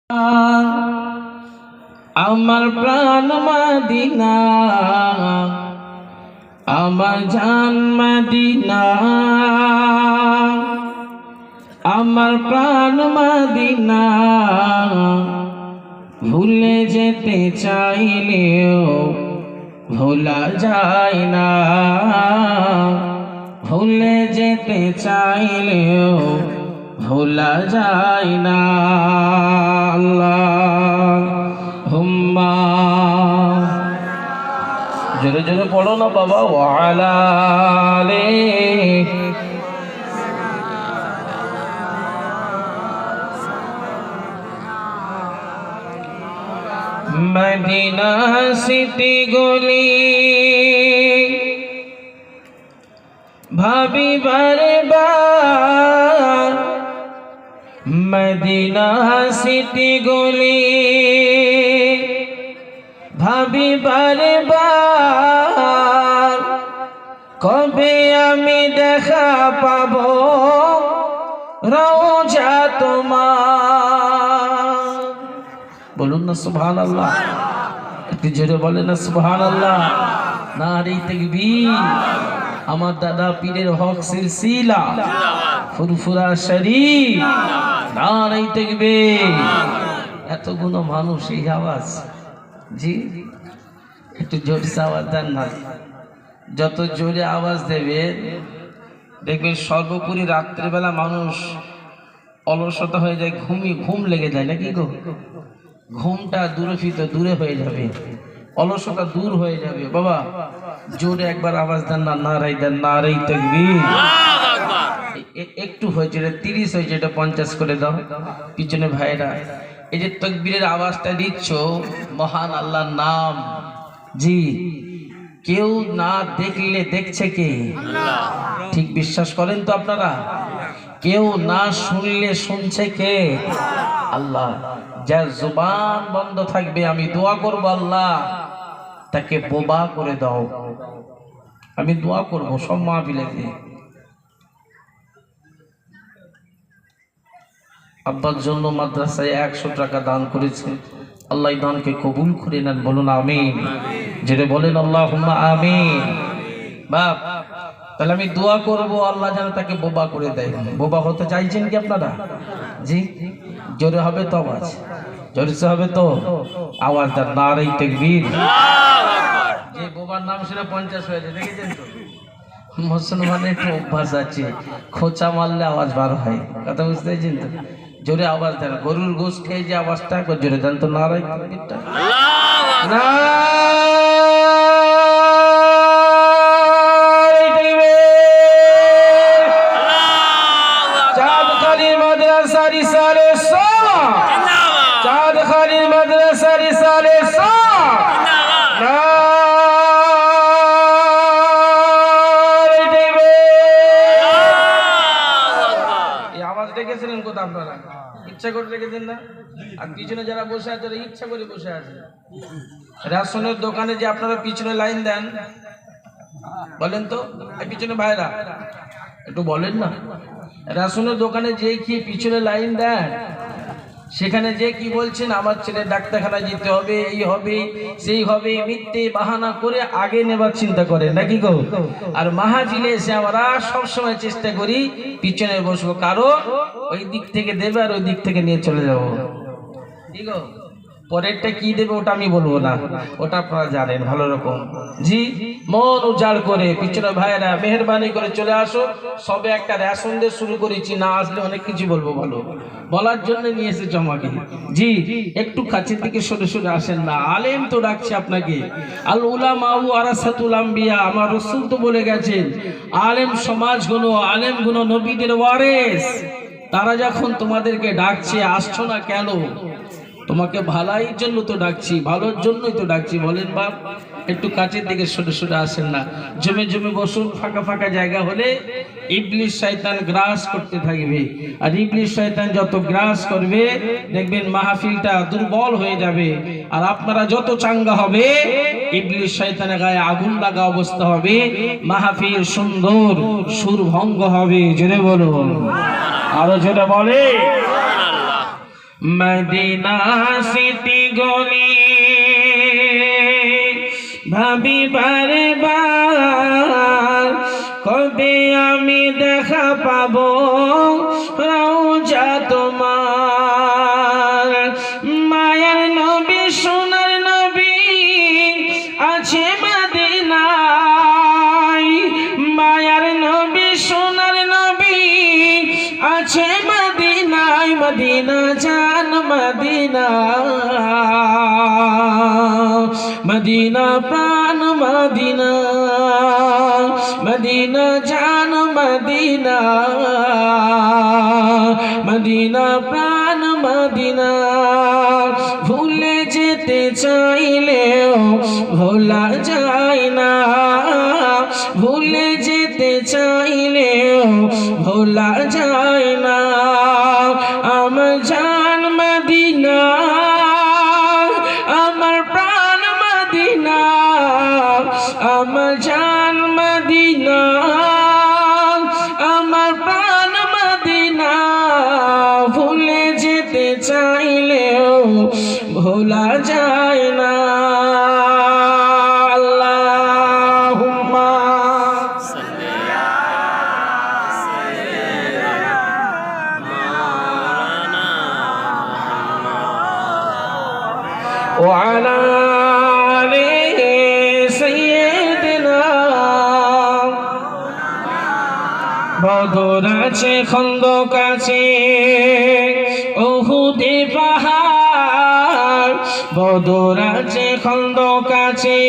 আমার প্রাণ মদিনা, আমার জান মদিনা, আমার প্রাণ মদিনা। ভুলে যেতে চাইলেও ভোলা যায় না, ভুলে যেতে চাইলেও ভোলা যায় না। আল্লাহুম্মা জোরে জোরে পড়ো না বাবা। ওয়ালা আলিহি মদিনা সিটি গলি ভাবি বারে বার, মদিনা সিটি গলি ভাবি বারে বার, কবে আমি দেখা পাবো রওজা তোমার। বলুন না সুবহানাল্লাহ, একটু জোরে বলেন না সুবহানাল্লাহ। নারে তাকবীর। আমার দাদা পীরের হক সিলসিলা ফুরফুরা শরীফ, নারে তাকবীর। এতগুলো মানুষ এই আওয়াজ, জি একটু জোরে আওয়াজ দেন না। যত জোরে আওয়াজ দেবে দেখবেন সর্বোপরি রাত্রিবেলা মানুষ অলসতা হয়ে যায়, ঘুম লেগে যায় নাকি গো? ঘুমটা দূরে হয়ে যাবে, অলসতা দূর হয়ে যাবে। বাবা জোরে একবার আওয়াজ দেন না, নারাই দেন, নারাই তাকবীর। একটু হয়েছে, 30 হয়েছে, এটা 50 করে দাও। পিছনে ভাইরা এই যে তাকবীরের আওয়াজটা দিচ্ছ, মহান আল্লাহর নাম। জি কেউ না দেখলে দেখছে কে? ঠিক বিশ্বাস করেন তো আপনারা? কেউ না শুনলে শুনছে কে? আল্লাহ। যার জবান বন্ধ থাকবে আমি দোয়া করব, আল্লাহ তাকে বোবা করে দাও। আমি দোয়া করব সব মাহফিলেতে। আব্বার জন্য মাদ্রাসায় 100 টাকা দান করেছে, আল্লাহ এই দানকে কবুল করে নেন। বলুন আমিন। যেটা বলেন আল্লাহুম্মা আমিন। বাপ তাহলে আমি দোয়া করব আল্লাহ যেন তাকে বোবা করে দেয়। বোবা হতে চাইছেন কি আপনারা? জি জোরে হবে তো আওয়াজ, জোরে হবে তো আওয়াজ দেন, নারে তাকবীর। যে বোবার নাম শুনে 50 হয়েছে, দেখেছেন তো? মুসলমানের একটু অভ্যাস আছে, খোঁচা মারলে আওয়াজ বার হয়। কথা বুঝতে পেরেছেন তো? জোরে আওয়াজ দেন। গরুর গোশ খেয়ে যে আওয়াজটা জোরে দেন তো, নারে তাকবীরটা। দেখেছিলেন কোথা আপনারা? ইচ্ছা করে রেখেছেন না? আর পিছনে যারা বসে আছে তারা ইচ্ছা করে বসে আছে। রেশনের দোকানে যে আপনারা পিছনে লাইন দেন, বলেন তো পিছনে ভাইরা একটু বলেন না। রেশনের দোকানে যে কি পিছনে লাইন দেন, সেখানে যে কি বলছেন আমার ছেলে ডাক্তারখানায় যেতে হবে, এই হবে সেই হবে, মিথ্যে বাহানা করে আগে নেবার চিন্তা করেন নাকি গো? আর মাহফিলে এসে আমরা সবসময় চেষ্টা করি পিছনে বসবো, কারণ ওই দিক থেকে দেবে আর ওই দিক থেকে নিয়ে চলে যাবো। ঠিক গো? পরেরটা কি দেবে ওটা আমি বলবো না, ওটা আপনারা জানেন ভালো রকম। জি মন উজাড় করে পিছনে ভাইরা মেহেরবানি করে চলে আসো। সবে একটা রেশন দিয়ে শুরু করেছি, না আসলে অনেক কিছু বলবো, ভালো বলার জন্য নিয়ে এসেছি আমাকে। জি একটু কাছের দিকে সরে সরে আসেন না, আলেম তো ডাকছে আপনাকে। আল উলামা ওয়ারাসাতুল আম্বিয়া, আমার রাসূল তো বলে গেছেন আলেম সমাজগুলো, আলেমগুলো নবীদের ওয়ারিস। তারা যখন তোমাদেরকে ডাকছে আসছো না কেন? তোমাকে ভালোর জন্য তো ডাকছি, ভালোর জন্যই তো ডাকছি। বলেন বাপ একটু কাছের দিকে সরে সরে আসেন না, জমে জমে বসুন। ফাঁকা ফাঁকা জায়গা হলে ইবলিস শয়তান গ্রাস করতে থাকবে, আর ইবলিস শয়তান যত গ্রাস করবে দেখবেন মাহফিলটা দুর্বল হয়ে যাবে। আর আপনারা যত চাঙ্গা হবে ইবলিস শয়তানের গায়ে আগুন লাগা অবস্থা হবে, মাহফিল সুন্দর সুরভঙ্গ হবে। জোরে বলুন, আরো জোরে বলে। মদিনা সিটি গলি ভাবি বারে বার কবে আমি দেখা পাবো রওজা তোমার মায়ার নবী সোনার নবী আছে মদিনায় মায়ার নবী সোনার নবী আছে মদিনায় মদিনা জান মদিনা মদিনা প্রাণ মদিনা মদিনা জান মদিনা মদিনা প্রাণ মদিনা ভুলে যেতে চাইলেও ভোলা যায় না ভুলে যেতে চাইলেও ভোলা যায় না আমার জান মদিনা আমার প্রাণ মদিনা আমার জান মদিনা আমার প্রাণ মদিনা ভুলে যেতে চাইলেও ভোলা যায় না আল্লাহুম্মা সাল্লি ওয়া আলা আলি সাইয়্যিদিনা বদর আছে খন্দক আছে উহুদে পাহাড় বদর আছে খন্দক আছে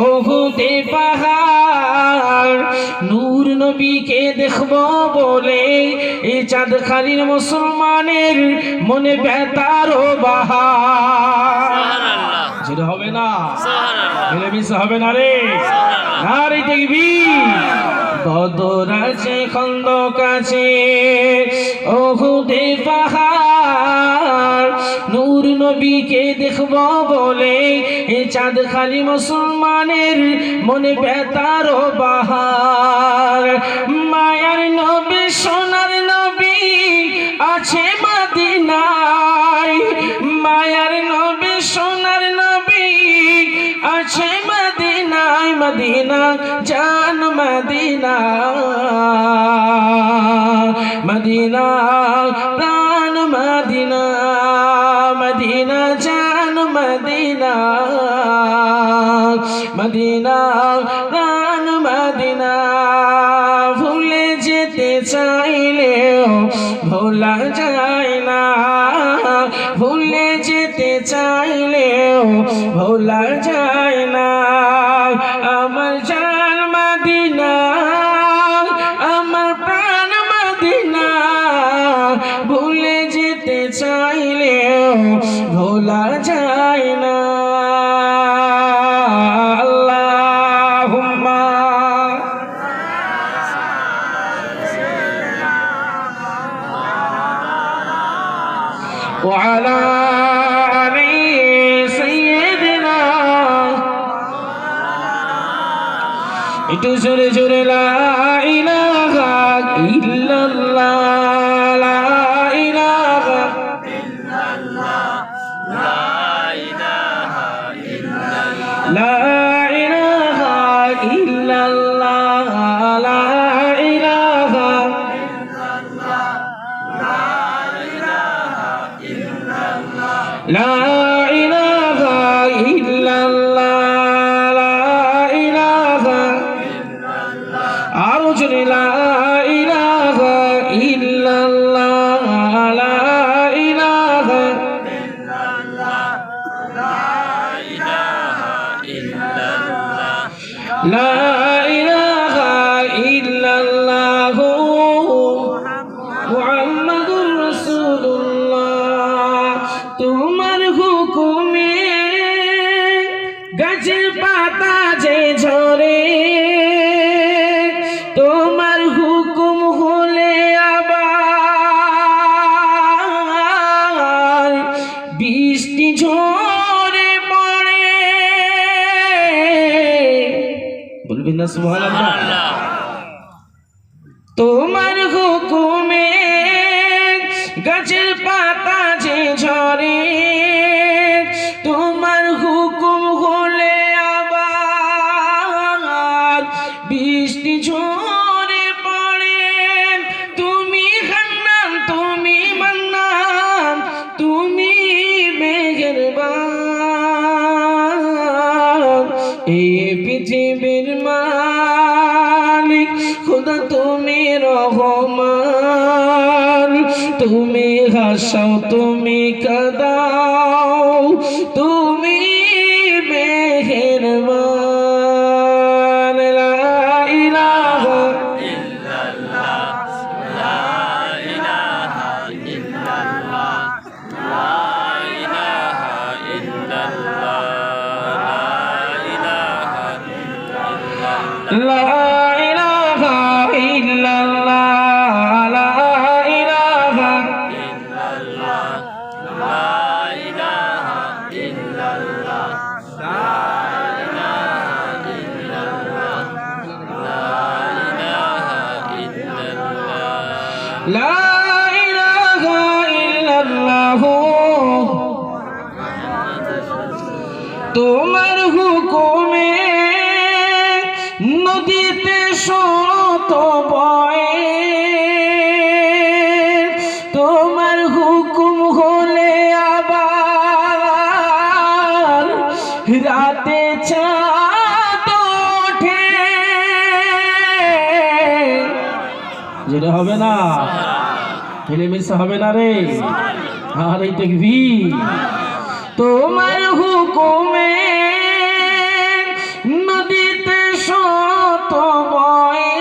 উহুদে পাহাড় নূর নবীকে দেখবো বলে এই চাঁদখালির মুসলমানের মনে ব্যথার বাহার যেটা হবে না মিলেমিশে হবে না রে নারে তাকবীর বদর আছে খন্দক আছে উহুদে পাহাড় নূর নবীকে দেখব বলে এই চাঁদখালি মুসলমানের মনে ব্যথার বাহার মায়ার নবী সোনার নবী আছে মদিনায় মায়ার নবী সোনার নবী আছে মদিনায় মদিনা জান মদিনা মদিনা প্রাণ মদিনা মদিনা জান মদিনা মদিনা প্রাণ মদিনা ভুলে যেতে চাইলেও ভোলা যায় না ভুলে যেতে চাইলেও ভোলা যায় না আমার জান মদিনা আমার প্রাণ মদিনা ভুলে যেতে চাইলেও ভোলা যায় না আল্লাহুম্মা ওয়া আলা আলি সাইয়্যিদিনা একটু জোরে জোরে লা ইলাহা ইল্লাল্লাহ লা ইলাহা ইল্লাল্লাহ লা ইলাহা ইল্লাল্লাহ লা ইলাহা ইল্লাল্লাহ লা ইলাহা ইল্লাল্লাহ লা ইলাহা ইল্লাল্লাহ লা ইলাহা আরো জোরে লা ইলাহা ইল্লাল্লাহ লা ইলাহা লা ইলাহা ইল্লাল্লাহ মুহাম্মাদুর রাসূলুল্লাহ তোমার হুকুমে গাছের পাতা যে ঝরে তোমার হুকুম হলে আবার বৃষ্টি ঝরে পড়ে বলবেন না সুবহানাল্লাহ তোমার হুকুমে গাছের পাতা এই পৃথিবীর মালিক খোদা তুমি রহমান, তুমি হাসাও তুমি কাদাও, তুমি মেহেরবান। লা ইলাহা লা ইলাহা ইল্লাল্লাহ, লা ইলাহা লা ইলাহা ইল্লাল্লাহ। তোমার হুকুমে নদীতে শত বয়ে, তোমার হুকুম হলে আবার রাতে চাঁদ ওঠে। যেটা হবে না মিলেমিশে হবে না রে, আর এই দেখবি তোমার হুকুমে নদীতে শত বয়ে,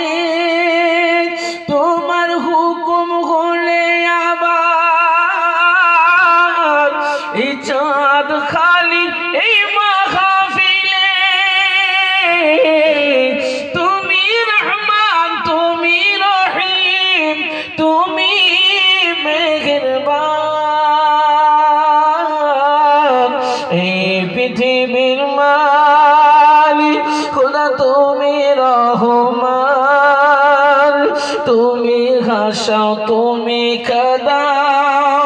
তোমার হুকুম হলে আবার এই চাঁদ খালি এই মাহফিলে। তুমি রহমান তুমি রহিম তুমি মেহেরবান, এই পৃথিবীর মালিক খোদা তুমি রহমান, তুমি হাসাও তুমি কাদাও,